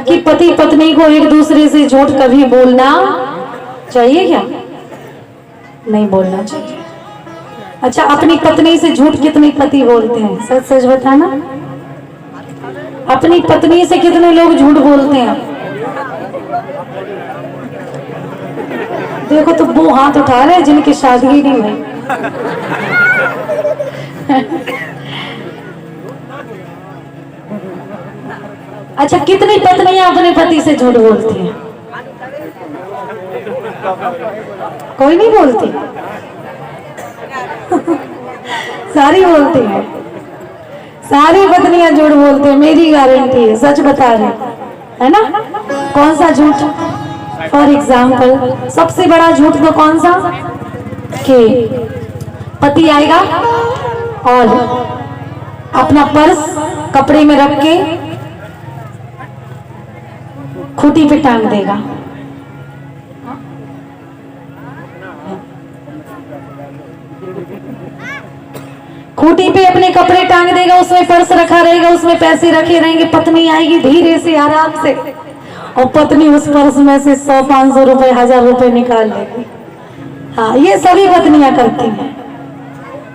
जबकि पति पत्नी को एक दूसरे से झूठ कभी बोलना चाहिए क्या? नहीं बोलना चाहिए। अच्छा, अपनी पत्नी से झूठ कितने पति बोलते हैं? सच सच बताना, अपनी पत्नी से कितने लोग झूठ बोलते हैं? देखो तो वो हाथ उठा रहे हैं जिनकी शादी ही नहीं हुई। अच्छा, कितनी पत्नियां अपने पति से झूठ बोलती हैं? कोई नहीं बोलती। सारी बोलती हैं, सारी पत्नियां झूठ बोलती हैं, मेरी गारंटी है, सच बता रहे है ना। कौन सा झूठ? फॉर एग्जाम्पल, सबसे बड़ा झूठ तो कौन सा? कि पति आएगा और अपना पर्स कपड़े में रख के खूंटी पे टांग देगा। खूंटी पे अपने कपड़े टांग देगा, उसमें पर्स रखा रहेगा, उसमें पैसे रखे रहेंगे। पत्नी आएगी धीरे से आराम से और पत्नी उस पर्स में से 100-500 रुपए, 1000 रुपए निकाल लेगी। हाँ, ये सभी पत्नियां करती हैं।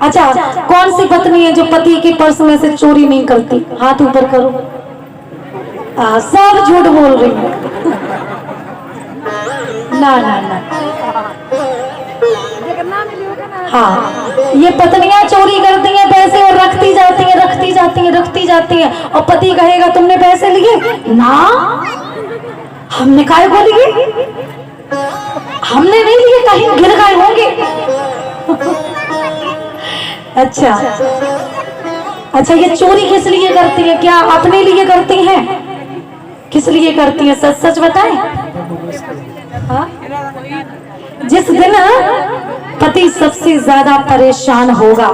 अच्छा, कौन सी पत्नी है जो पति के पर्स में से चोरी नहीं करती? हाथ ऊपर करो। सब झूठ बोल रही है। ना ना ना, हाँ, ये पत्नियां चोरी करती हैं पैसे और रखती जाती हैं, रखती जाती हैं, रखती जाती हैं। और पति कहेगा तुमने पैसे लिए ना, हमने काहे को लिए? हमने नहीं लिए, कहीं गिर गए होंगे। अच्छा, ये चोरी किस लिए करती है? क्या अपने लिए करती हैं? किस लिए करती है? सच सच बताएं। हाँ? जिस दिन पति सबसे ज्यादा परेशान होगा,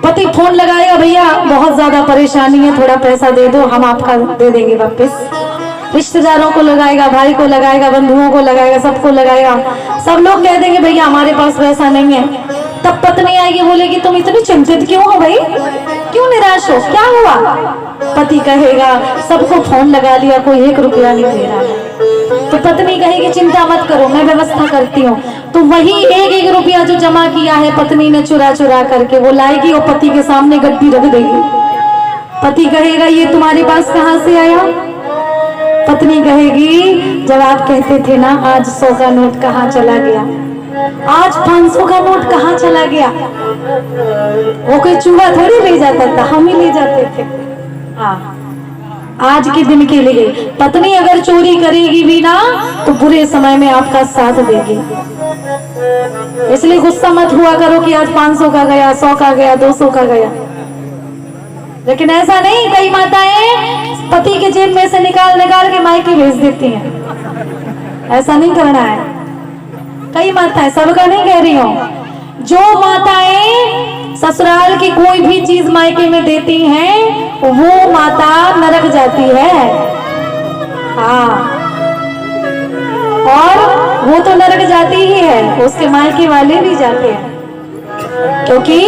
पति फोन लगाएगा, भैया बहुत ज्यादा परेशानी है, थोड़ा पैसा दे दो, हम आपका दे देंगे वापस। रिश्तेदारों को लगाएगा, भाई को लगाएगा, बंधुओं को लगाएगा, सबको लगाएगा। सब लोग कह देंगे भैया हमारे पास पैसा नहीं है। तब पत्नी आएगी, बोलेगी तुम इतनी चिंतित क्यों हो भाई, क्यों निराश हो, क्या हुआ? पति कहेगा सबको फोन लगा लिया, कोई 1 रुपया नहीं दे रहा है। तो पत्नी कहेगी चिंता मत करो, मैं व्यवस्था करती हूँ। तो वही 1-1 रुपया जो जमा किया है पत्नी ने चुरा चुरा करके, वो लाएगी और पति के सामने गड्डी रख देगी। पति कहेगा ये तुम्हारे पास कहाँ से आया? पत्नी कहेगी जब आप कहते थे ना आज 100 का नोट कहाँ चला गया, आज 500 का नोट कहाँ चला गया। वो कोई चूहा थोड़ी ले जाता था, हम ही ले जाते थे। हाँ, आज के दिन के लिए पत्नी अगर चोरी करेगी भी ना तो बुरे समय में आपका साथ देगी। इसलिए गुस्सा मत हुआ करो कि आज 500 का गया, 100 का गया, 200 का गया। लेकिन ऐसा नहीं, कई माताएं पति के जेब में से निकाल निकाल के मायके भेज देती हैं। ऐसा नहीं करना है। कई माताएं, सबका नहीं कह रही हूं, जो माताएं ससुराल की कोई भी चीज मायके में देती हैं वो माता नरक जाती है। हाँ, और वो तो नरक जाती ही है, उसके मायके वाले भी जाते हैं। क्योंकि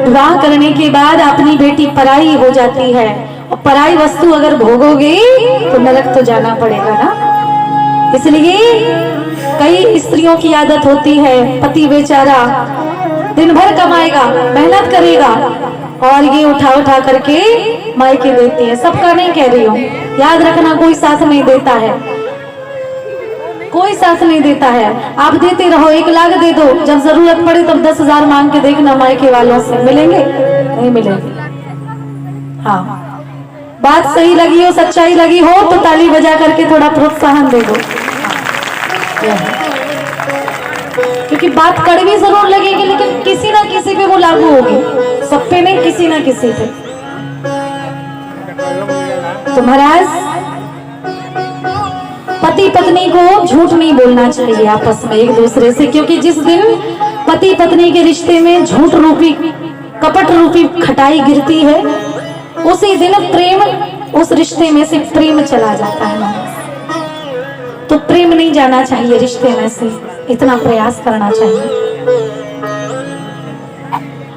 विवाह करने के बाद अपनी बेटी पराई हो जाती है, और पराई वस्तु अगर भोगोगे तो नरक तो जाना पड़ेगा ना। इसलिए कई स्त्रियों की आदत होती है, पति बेचारा दिन भर कमाएगा, मेहनत करेगा और ये उठा उठा करके मायके देती है। सबका नहीं कह रही हूँ, याद रखना कोई साथ नहीं देता है, कोई साथ नहीं देता है। आप देते रहो, 1 लाख दे दो, जब जरूरत पड़े तब 10,000 मांग के देखना मायके वालों से, मिलेंगे? नहीं मिलेंगे। हाँ, बात सही लगी हो, सच्चाई लगी हो तो ताली बजा करके थोड़ा प्रोत्साहन दे दो। क्योंकि बात कड़वी जरूर लगेगी लेकिन किसी ना किसी पे वो लागू होगी, सब पे नहीं, किसी ना किसी पे। तो महाराज, पति पत्नी को झूठ नहीं बोलना चाहिए आपस में एक दूसरे से, क्योंकि जिस दिन पति पत्नी के रिश्ते में झूठ रूपी, कपट रूपी खटाई गिरती है, उसी दिन प्रेम, उस रिश्ते में से प्रेम चला जाता है। तो प्रेम नहीं जाना चाहिए रिश्ते में से, इतना प्रयास करना चाहिए।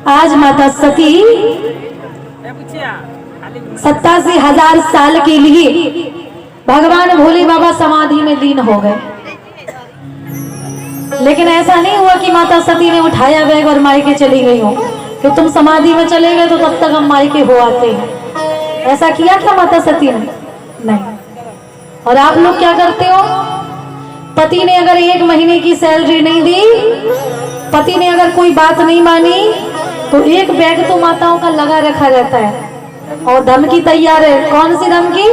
आज माता सती 87,000 साल के लिए भगवान भोले बाबा समाधि में लीन हो गए। लेकिन ऐसा नहीं हुआ कि माता सती ने उठाया बैग और मायके चली गई हो कि तुम समाधि में चले गए तो तब तक हम मायके हो आते हैं। ऐसा किया क्या माता सती ने? नहीं। और आप लोग क्या करते हो? पति ने अगर 1 महीने की सैलरी नहीं दी, पति ने अगर कोई बात नहीं मानी, तो एक बैग तो माताओं का लगा रखा रहता है और धमकी तैयार है। कौन सी धमकी?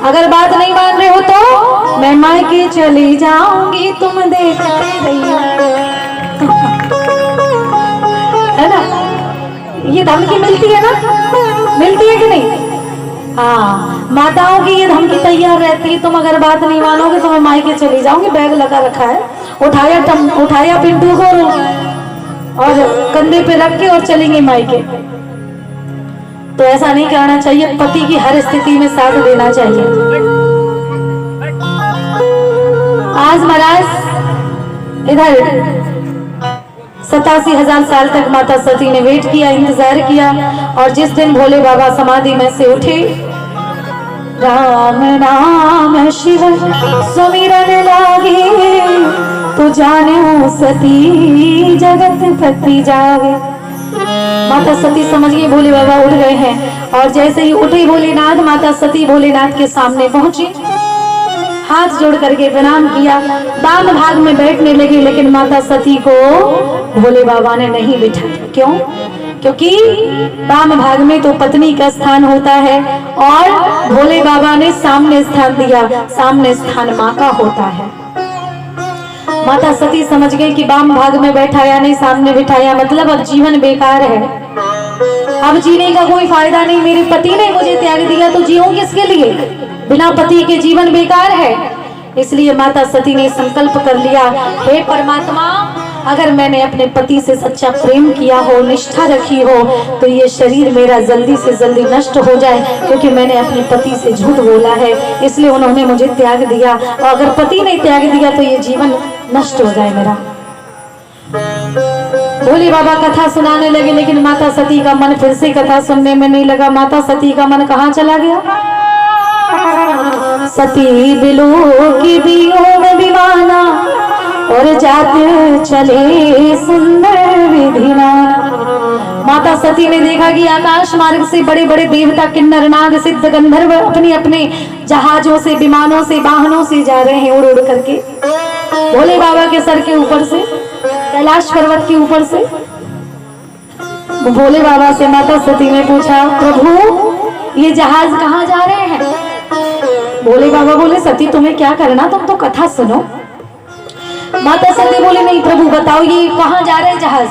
अगर बात नहीं मान रहे हो तो मैं मायके चली जाऊंगी, तुम देखते रहियो। है ना? ये धमकी मिलती है ना? मिलती है कि नहीं? हाँ, माताओं की ये धमकी तैयार रहती है, तुम अगर बात नहीं मानोगे तो मैं मायके चली जाऊंगी। बैग लगा रखा है, उठाया पिंटू को और कंधे पे रख के और चलेंगे मायके। तो ऐसा नहीं करना चाहिए। पति की हर स्थिति में साथ देना चाहिए। आज महाराज इधर 87,000 साल तक माता सती ने वेट किया, इंतजार किया, और जिस दिन भोले बाबा समाधि में से उठे, राम नाम शिव सुमिरन लागे, तो जाने सती जगत पति जागे। माता सती समझ गई भोले बाबा उठ गए हैं, और जैसे ही उठे भोलेनाथ, माता सती भोलेनाथ के सामने पहुंची, हाथ जोड़ करके प्रणाम किया, वाम भाग में बैठने लगी। लेकिन माता सती को भोले बाबा ने नहीं बिठाया। क्यों? क्योंकि वाम भाग में तो पत्नी का स्थान होता है और भोले बाबा ने सामने स्थान दिया। सामने स्थान माँ का होता है। माता सती समझ गई कि वाम भाग में बैठाया नहीं, सामने बिठाया, मतलब अब जीवन बेकार है, अब जीने का कोई फायदा नहीं। मेरे पति ने मुझे त्याग दिया तो जीऊं किसके लिए? बिना पति के जीवन बेकार है। इसलिए माता सती ने संकल्प कर लिया, हे परमात्मा, अगर मैंने अपने पति से सच्चा प्रेम किया हो, निष्ठा रखी हो, तो ये शरीर मेरा जल्दी से जल्दी नष्ट हो जाए, क्योंकि मैंने अपने पति से झूठ बोला है, इसलिए उन्होंने मुझे त्याग दिया। और अगर पति ने त्याग दिया तो ये जीवन नष्ट हो जाए मेरा। भोले बाबा कथा सुनाने लगे, लेकिन माता सती का मन फिर से कथा सुनने में नहीं लगा। माता सती का मन कहाँ चला गया? सती बिलो की बियोग विवाना, और जाते चले सुंदर विधिना। माता सती ने देखा कि आकाश मार्ग से बड़े बड़े देवता, किन्नर, नाग, सिद्ध, गंधर्व अपने अपने जहाजों से, विमानों से, वाहनों से जा रहे हैं उड़ उड़ करके भोले बाबा के सर के ऊपर से, कैलाश पर्वत के ऊपर से। भोले बाबा से माता सती ने पूछा, प्रभु ये जहाज कहाँ जा रहे हैं? भोले बाबा बोले, सती तुम्हें क्या करना, तुम तो कथा सुनो। माता सती बोले, नहीं प्रभु बताओ ये कहाँ जा रहे हैं जहाज?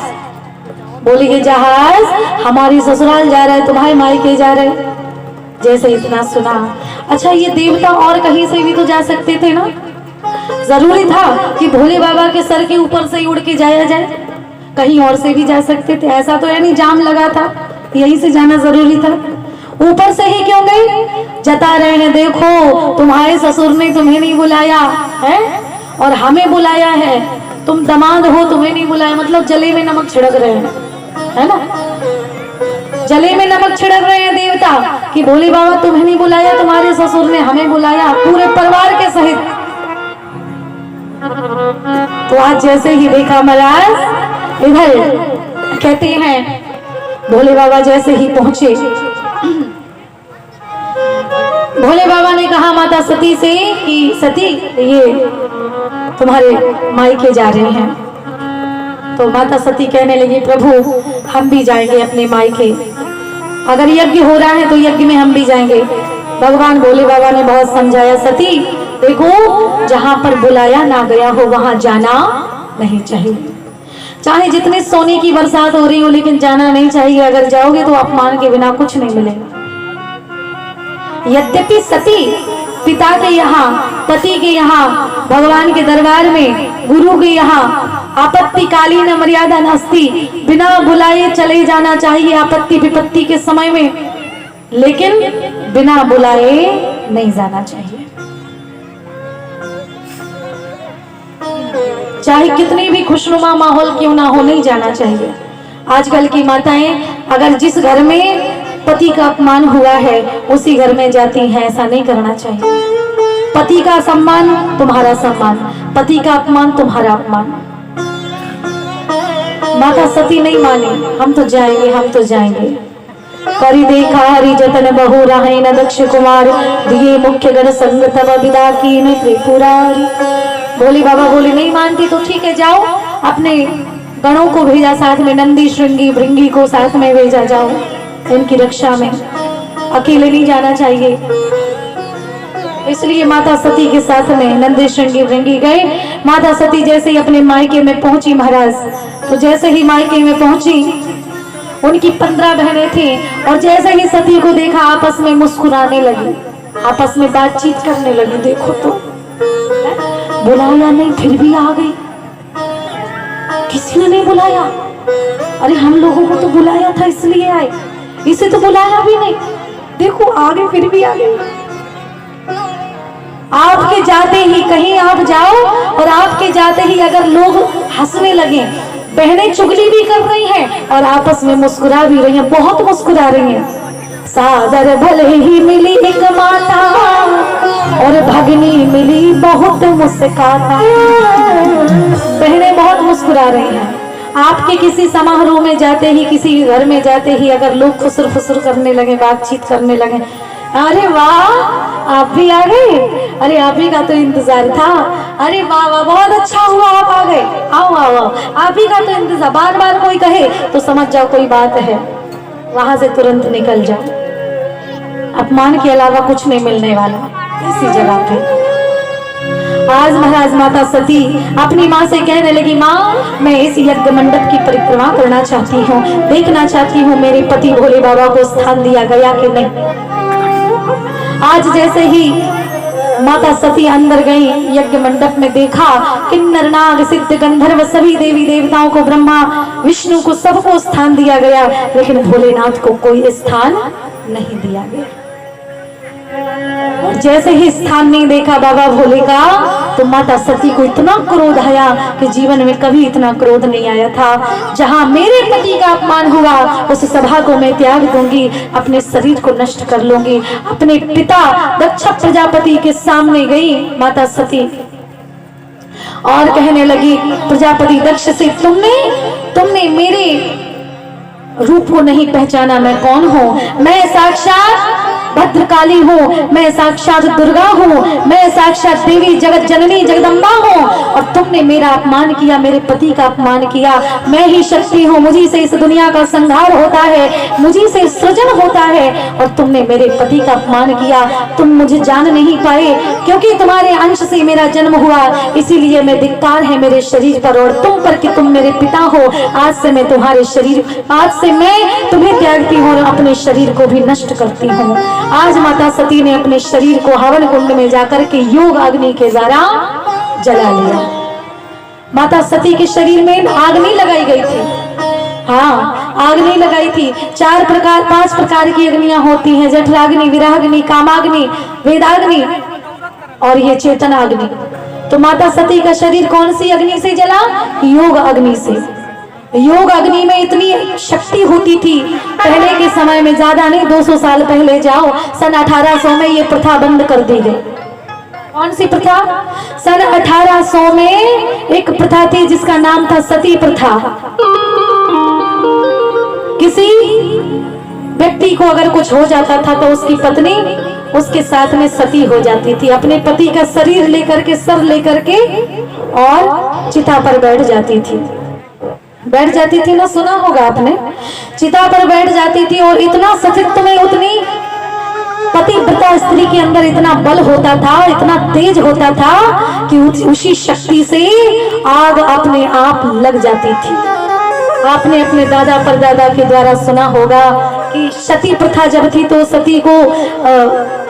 बोले, ये जहाज हमारी ससुराल जा रहा है, तुम्हारे मायके जा रहे हैं। जैसे इतना सुना, अच्छा ये देवता और कहीं से भी तो जा सकते थे ना, जरूरी था कि भोले बाबा के सर के ऊपर से उड़ के जाया जाए? कहीं और से भी जा सकते थे, ऐसा तो है नहीं जाम लगा था, यहीं से जाना जरूरी था। ऊपर से ही क्यों गई? जता रहे हैं, देखो तुम्हारे ससुर ने तुम्हें नहीं बुलाया है और हमें बुलाया है, तुम दामाद हो, तुम्हें नहीं बुलाया, मतलब जले में नमक छिड़क रहे हैं, है ना? जले में नमक छिड़क रहे हैं देवता कि भोले बाबा तुम्हें नहीं बुलाया, तुम्हारे ससुर ने हमें बुलाया, पूरे परिवार के सहित। तो आज जैसे ही देखा महाराज, इधर कहते हैं भोले बाबा जैसे ही पहुंचे, भोले बाबा ने कहा माता सती से कि सती ये तुम्हारे मायके जा रहे हैं। तो माता सती कहने लगी, प्रभु हम भी जाएंगे अपने मायके, अगर यज्ञ हो रहा है तो यज्ञ में हम भी जाएंगे। भगवान भोले बाबा ने बहुत समझाया, सती देखो जहां पर बुलाया ना गया हो वहां जाना नहीं चाहिए। चाहे जितने सोने की बरसात हो रही हो, लेकिन जाना नहीं चाहिए। अगर जाओगे तो अपमान के बिना कुछ नहीं मिलेगा। यद्यपि सती पिता के यहाँ, पति के यहाँ, भगवान के दरबार में, गुरु के यहाँ आपत्तिकालीन मर्यादा नस्ती, बिना बुलाए चले जाना चाहिए आपत्ति विपत्ति के समय में, लेकिन बिना बुलाए नहीं जाना चाहिए। चाहे कितनी भी खुशनुमा माहौल क्यों ना हो, नहीं जाना चाहिए। आजकल की माताएं अगर जिस घर में पति का अपमान हुआ है उसी घर में जाती हैं, ऐसा नहीं करना चाहिए। पति का सम्मान तुम्हारा सम्मान, पति का अपमान तुम्हारा अपमान। माता सती नहीं मानी, हम तो जाएंगे, हम तो जाएंगे। करी देखा हरि जतन बहु रहे न दक्ष कुमार, दिए मुख्य गण संग तब विदा की न त्रिपुरारी। भोले बाबा बोले नहीं मानती तो ठीक है, जाओ। अपने गणों को भेजा साथ में, नंदी श्रृंगी भृंगी को साथ में भेजा, जाओ इनकी रक्षा में, अकेले नहीं जाना चाहिए। इसलिए माता सती के साथ में नंदी श्रृंगी भृंगी गए। माता सती जैसे ही अपने मायके में पहुंची महाराज, तो जैसे ही मायके में पहुंची, उनकी 15 बहनें थी, और जैसे ही सती को देखा आपस में मुस्कुराने लगी, आपस में बातचीत करने लगी। देखो तो बुलाया नहीं फिर भी आ गई, किसी ने नहीं बुलाया। अरे हम लोगों को तो बुलाया था इसलिए आए, इसे तो बुलाया भी नहीं, देखो आगे फिर भी आ गई। आपके जाते ही कहीं आप जाओ और आपके जाते ही अगर लोग हंसने लगे, बहनें चुगली भी कर रही हैं और आपस में मुस्कुरा भी रही हैं, बहुत मुस्कुरा रही हैं। सादर भले ही मिली एक माता और भगनी मिली बहुत मुस्काता। बहनें बहुत मुस्कुरा रही हैं। आपके किसी समारोह में जाते ही, किसी घर में जाते ही अगर लोग खुसर फुसर करने लगे, बातचीत करने लगे, अरे वाह आप भी आ गए, अरे आप ही का तो इंतजार था, अरे वाह वाह बहुत अच्छा हुआ आप आ गए, आओ आओ आओ, आप ही का तो इंतजार। बार बार कोई कहे तो समझ जाओ कोई बात है, वहां से तुरंत निकल जाओ। अपमान के अलावा कुछ नहीं मिलने वाला इसी जगह पे। आज महाराज माता सती अपनी माँ से कहने लगी, माँ मैं इस यज्ञ मंडप की परिक्रमा करना चाहती हूँ, देखना चाहती हूँ मेरे पति भोले बाबा को स्थान दिया गया कि नहीं। आज जैसे ही माता सती अंदर गई यज्ञ मंडप में, देखा किन्नर नाग सिद्ध गंधर्व सभी देवी देवताओं को, ब्रह्मा विष्णु को, सबको स्थान दिया गया, लेकिन भोलेनाथ को कोई स्थान नहीं दिया गया। और जैसे ही स्थान नहीं देखा बाबा भोले का, तो माता सती को इतना क्रोध आया कि जीवन में कभी इतना क्रोध नहीं आया था। जहां मेरे पति का अपमान हुआ उस सभा को मैं त्याग दूंगी, अपने शरीर को नष्ट कर लूंगी। अपने पिता दक्ष प्रजापति के सामने गई माता सती और कहने लगी प्रजापति दक्ष से, तुमने मेरे रूप को नहीं पहचाना, मैं कौन हूँ? मैं साक्षात भद्रकाली हूँ, मैं साक्षात दुर्गा हूँ, मैं साक्षात देवी जगत जननी जगदम्बा हूँ, और तुमने मेरा अपमान किया, मेरे पति का अपमान किया। मैं ही शक्ति हूँ, मुझी से इस दुनिया का संहार होता है, मुझी से सृजन होता है, और तुमने मेरे पति का अपमान किया। तुम मुझे जान नहीं पाए क्योंकि तुम्हारे अंश से मेरा जन्म हुआ, इसीलिए मैं धिक्कार है मेरे शरीर पर और तुम पर कि तुम मेरे पिता हो। आज से मैं तुम्हारे शरीर, आज से मैं तुम्हें त्यागती हूँ और अपने शरीर को भी नष्ट करती हूँ। आज माता सती ने अपने शरीर को हवन कुंड में जाकर के योग अग्नि के द्वारा जला लिया। माता सती के शरीर में आग नहीं लगाई गई थी, हाँ आग नहीं लगाई थी। 5 प्रकार की अग्नियां होती हैं, जठराग्नि, विरहाग्नि, कामाग्नि, वेदाग्नि और ये चेतनाग्नि। तो माता सती का शरीर कौन सी अग्नि से जला? योग अग्नि से। योग अग्नि में इतनी शक्ति होती थी पहले के समय में, ज्यादा नहीं 200 साल पहले जाओ, सन 1800 में ये प्रथा बंद कर दी गई। कौन सी प्रथा? सन 1800 में एक प्रथा थी जिसका नाम था सती प्रथा। किसी व्यक्ति को अगर कुछ हो जाता था तो उसकी पत्नी उसके साथ में सती हो जाती थी, अपने पति का शरीर लेकर के, सर लेकर के और चिता पर बैठ जाती थी ना, सुना होगा आपने, चिता पर बैठ जाती थी। और इतना सतीत्व में, उतनी पतिव्रता स्त्री के अंदर इतना बल होता था, इतना तेज होता था कि उसी शक्ति से आग अपने आप लग जाती थी। आपने अपने दादा परदादा के द्वारा सुना होगा कि सती प्रथा जब थी तो सती को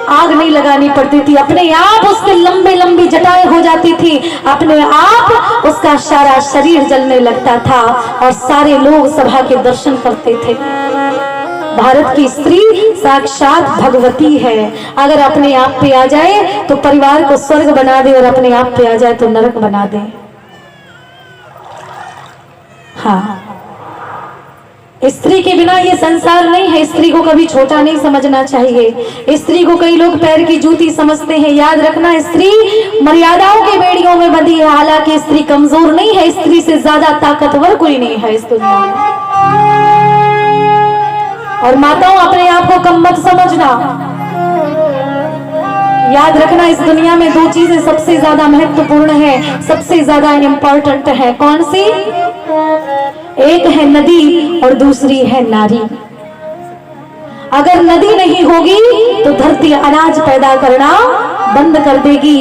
आग नहीं लगानी पड़ती थी, अपने आप उसके लंबी जटाएं हो जाती थी, अपने आप उसका सारा शरीर जलने लगता था और सारे लोग सभा के दर्शन करते थे। भारत की स्त्री साक्षात भगवती है, अगर अपने आप पे आ जाए तो परिवार को स्वर्ग बना दे और अपने आप पे आ जाए तो नरक बना दे। हाँ, स्त्री के बिना ये संसार नहीं है। स्त्री को कभी छोटा नहीं समझना चाहिए। स्त्री को कई लोग पैर की जूती समझते हैं। याद रखना, स्त्री मर्यादाओं के बेड़ियों में बंधी है। हालांकि स्त्री कमजोर नहीं है, स्त्री से ज्यादा ताकतवर कोई नहीं है इस दुनिया में। और माताओं, अपने आप को कम मत समझना। याद रखना, इस दुनिया में दो चीजें सबसे ज्यादा महत्वपूर्ण है, सबसे ज्यादा इंपॉर्टेंट है। कौन सी? एक है नदी और दूसरी है नारी। अगर नदी नहीं होगी तो धरती अनाज पैदा करना बंद कर देगी,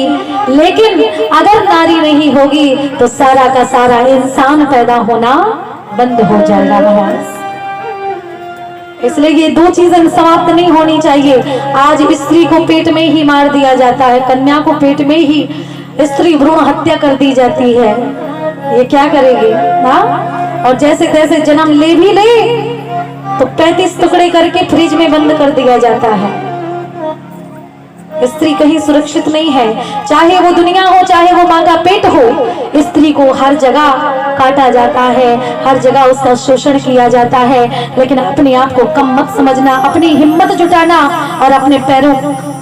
लेकिन अगर नारी नहीं होगी तो सारा का सारा इंसान पैदा होना बंद हो जाएगा महाराज। इसलिए ये दो चीजें समाप्त नहीं होनी चाहिए। आज स्त्री को पेट में ही मार दिया जाता है, कन्या को पेट में ही स्त्री भ्रूण हत्या कर दी जाती है। ये क्या करेगी ना? और जैसे तैसे जन्म ले भी ले तो 35 टुकड़े करके फ्रिज में बंद कर दिया जाता है। स्त्री कहीं सुरक्षित नहीं है, चाहे वो दुनिया हो चाहे वो मां का पेट हो। स्त्री को हर जगह काटा जाता है, हर जगह उसका शोषण किया जाता है। लेकिन अपने आप को कम मत समझना, अपनी हिम्मत जुटाना और अपने पैरों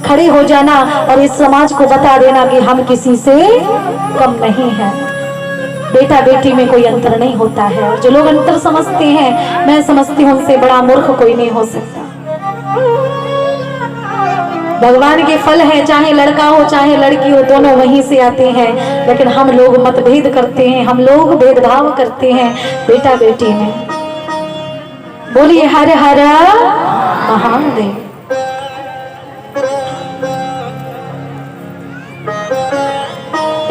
खड़े हो जाना और इस समाज को बता देना कि हम किसी से कम नहीं है। बेटा बेटी में कोई अंतर नहीं होता है। और जो लोग अंतर समझते हैं, मैं समझती हूँ उनसे बड़ा मूर्ख कोई नहीं हो सकता। भगवान के फल है, चाहे लड़का हो चाहे लड़की हो, दोनों वहीं से आते हैं। लेकिन हम लोग मतभेद करते हैं, हम लोग भेदभाव करते हैं बेटा बेटी में। बोलिए हर हर महादेव।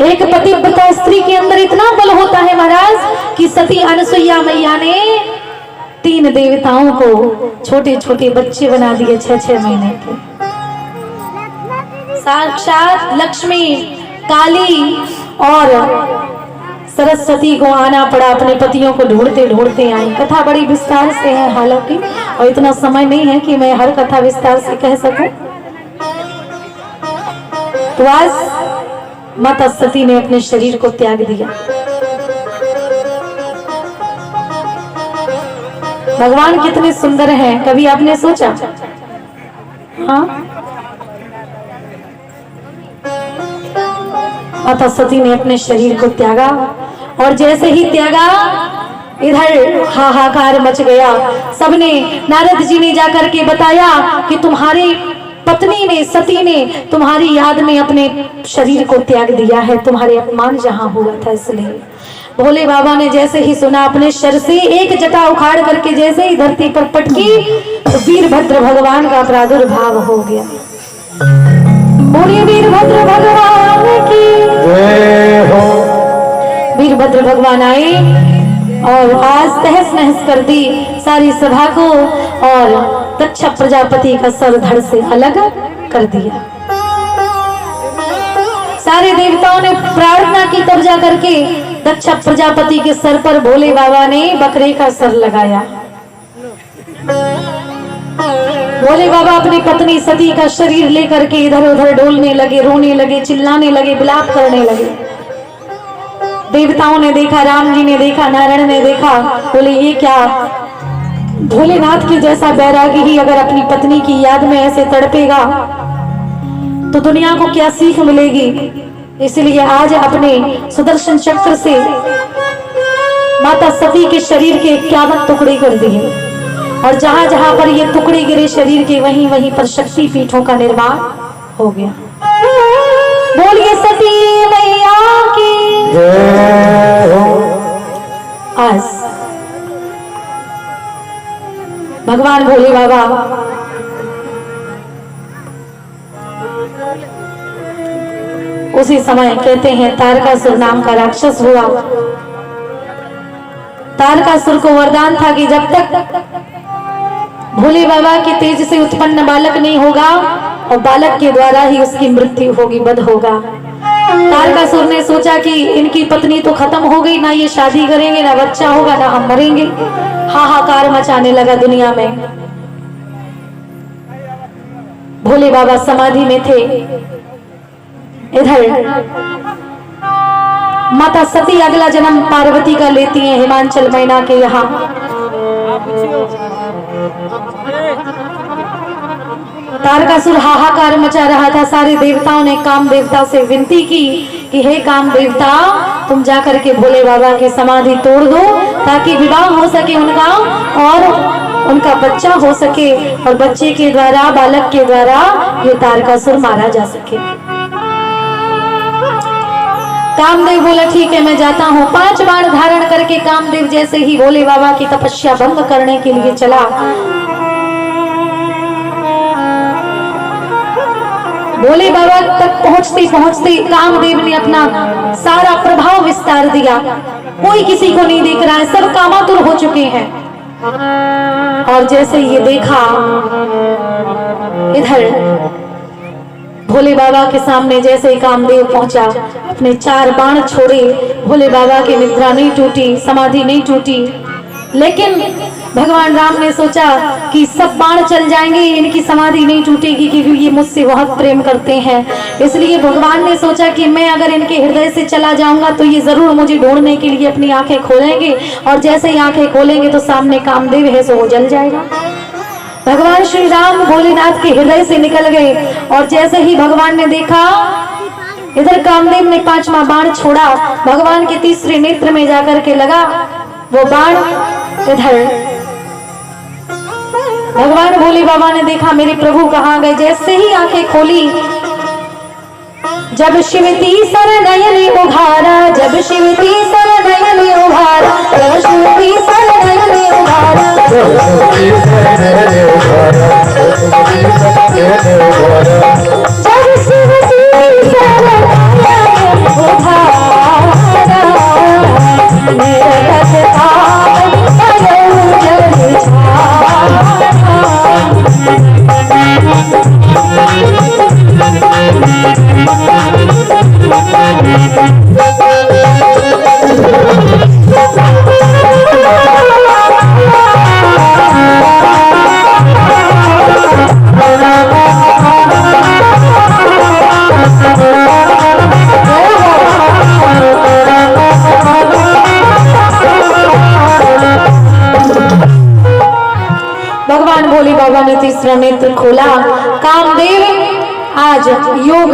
एक पतिव्रता स्त्री के अंदर इतना बल होता है महाराज कि सती अनसुईया मैया ने 3 देवताओं को छोटे छोटे बच्चे बना दिए 6-6 महीने के। साक्षात लक्ष्मी, काली और सरस्वती को आना पड़ा, अपने पतियों को ढूंढते ढूंढते आई। कथा बड़ी विस्तार से है हालांकि, और इतना समय नहीं है कि मैं हर कथा विस्तार से कह सकूं। तो आज माता सती ने अपने शरीर को त्याग दिया। भगवान कितने सुंदर हैं, कभी आपने सोचा? हाँ, माता सती ने अपने शरीर को त्यागा और जैसे ही त्यागा इधर हाहाकार मच गया। सबने, नारद जी ने जाकर के बताया कि तुम्हारी पत्नी ने, सती ने तुम्हारी याद में अपने शरीर को त्याग दिया है, तुम्हारे अपमान जहां हुआ था इसलिए। भोले बाबा ने जैसे ही सुना, अपने शर से एक जटा उखाड़ करके जैसे ही धरती पर पटकी तो वीरभद्र भगवान का प्रादुर्भाव हो गया। बोलिए वीरभद्र भगवान की जय हो। वीरभद्र भगवान आए और आज तहस नहस कर दी सारी सभा को और दक्ष प्रजापति का सर धड़ से अलग कर दिया। सारे देवताओं ने प्रार्थना की, तब जा करके दक्ष प्रजापति के सर पर भोले बाबा ने बकरे का सर लगाया। भोले बाबा अपनी पत्नी सती का शरीर लेकर के इधर उधर डोलने लगे, रोने लगे, चिल्लाने लगे, विलाप करने लगे। देवताओं ने देखा, राम जी ने देखा, नारायण ने देखा, बोले ये क्या? भोलेनाथ के जैसा बैरागी ही अगर अपनी पत्नी की याद में ऐसे तड़पेगा तो दुनिया को क्या सीख मिलेगी। इसलिए आज अपने सुदर्शन चक्र से माता सती के शरीर के 51 टुकड़े कर दिए और जहां जहां पर ये टुकड़े गिरे शरीर के, वहीं वहीं पर शक्ति पीठों का निर्माण हो गया। बोलिए सती मैया की जय हो। आज भगवान भोले बाबा उसी समय कहते हैं तारकासुर नाम का राक्षस हुआ। तारकासुर को वरदान था कि जब तक भोले बाबा के तेज से उत्पन्न बालक नहीं होगा और बालक के द्वारा ही उसकी मृत्यु होगी, वध होगा। तारकासुर ने सोचा कि इनकी पत्नी तो खत्म हो गई, ना ये शादी करेंगे, ना बच्चा होगा, ना हम मरेंगे। हाहाकार मचाने लगा दुनिया में। भोले बाबा समाधि में थे। इधर माता सती अगला जन्म पार्वती का लेती हैं हिमांचल मैना के यहाँ। तारकासुर हाहाकार मचा रहा था। सारे देवताओं ने काम देवता से विनती की कि हे काम देवता, तुम जाकर के भोले बाबा की समाधि तोड़ दो ताकि विवाह हो सके उनका और उनका बच्चा हो सके और बच्चे के द्वारा, बालक के द्वारा ये तारकासुर मारा जा सके। कामदेव बोला ठीक है मैं जाता हूँ। 5 बाण धारण करके कामदेव जैसे ही भोले बाबा की तपस्या भंग करने के लिए चला, भोले बाबा तक पहुंचते पहुंचते कामदेव ने अपना सारा प्रभाव विस्तार दिया। कोई किसी को नहीं देख रहा है, सब कामातुर हो चुके हैं। और जैसे ये देखा, इधर भोले बाबा के सामने जैसे ही कामदेव पहुंचा, अपने 4 बाण छोड़े। भोले बाबा की निद्रा नहीं टूटी, समाधि नहीं टूटी, लेकिन भगवान राम ने सोचा कि सब बाण चल जाएंगे, इनकी समाधि नहीं टूटेगी क्योंकि ये मुझसे बहुत प्रेम करते हैं। इसलिए भगवान ने सोचा कि मैं अगर इनके हृदय से चला जाऊंगा तो ये जरूर मुझे ढूंढने के लिए अपनी आंखें खोलेंगे, और जैसे ही आंखें खोलेंगे तो सामने कामदेव है सो वो जल जाएगा। भगवान श्री राम भोलेनाथ के हृदय से निकल गए, और जैसे ही भगवान ने देखा, इधर कामदेव ने 5वां बाण छोड़ा, भगवान के तीसरे नेत्र में जाकर के लगा वो बाण। इधर भगवान भोले बाबा ने देखा मेरे प्रभु कहाँ गए। जैसे ही आंखें खोली, जब शिवती सर नयन उघारा, जब शिवती सर नयन उघारा, जब शिवती सर नयन उघारा, जब शिवती सर नयन उघारा, मेरा रखता भगवान भोले बाबा ने तीसरा नेत्र खोला। कामदेव आज योग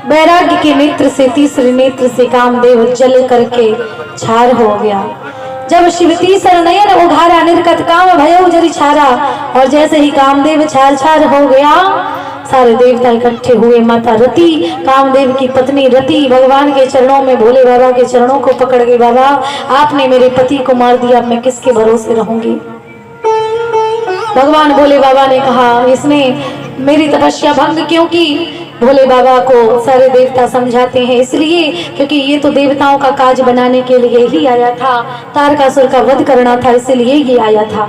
वैराग्य के नेत्र से, तीसरे नेत्र से कामदेव जल करके छार हो गया। जब शिवती सर नयन उघारा, निर्गत काम भयो जरि छारा, और जैसे ही कामदेव छार छार हो गया, सारे देवता इकट्ठे हुए। माता रति, कामदेव की पत्नी रति, भगवान के चरणों में, भोले बाबा के चरणों को पकड़ के, बाबा आपने मेरे पति को मार दिया, मैं किसके भरोसे रहूंगी। भगवान भोले बाबा ने कहा इसने मेरी तपस्या भंग क्यों की। भोले बाबा को सारे देवता समझाते हैं इसलिए क्योंकि ये तो देवताओं का काज बनाने के लिए ही आया था, तारकासुर का वध करना था, इसलिए ये आया था।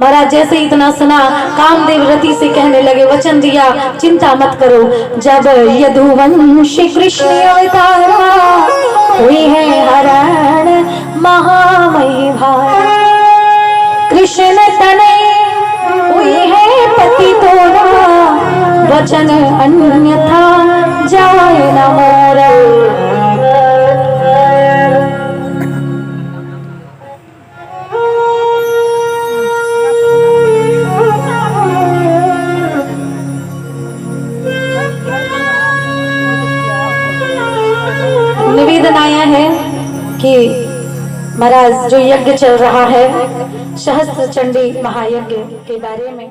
महाराज जैसे इतना सुना, कामदेव रति से कहने लगे, वचन दिया चिंता मत करो। जब यदुवंश कृष्ण अवतारा, हुई है हरण महामयी भार, कृष्ण तनय हुई है पति तोरा, वचन अन्यथा जाए न मोरा। निवेदन आया है कि महाराज जो यज्ञ चल रहा है सहस्त्र चंडी महायज्ञ के बारे में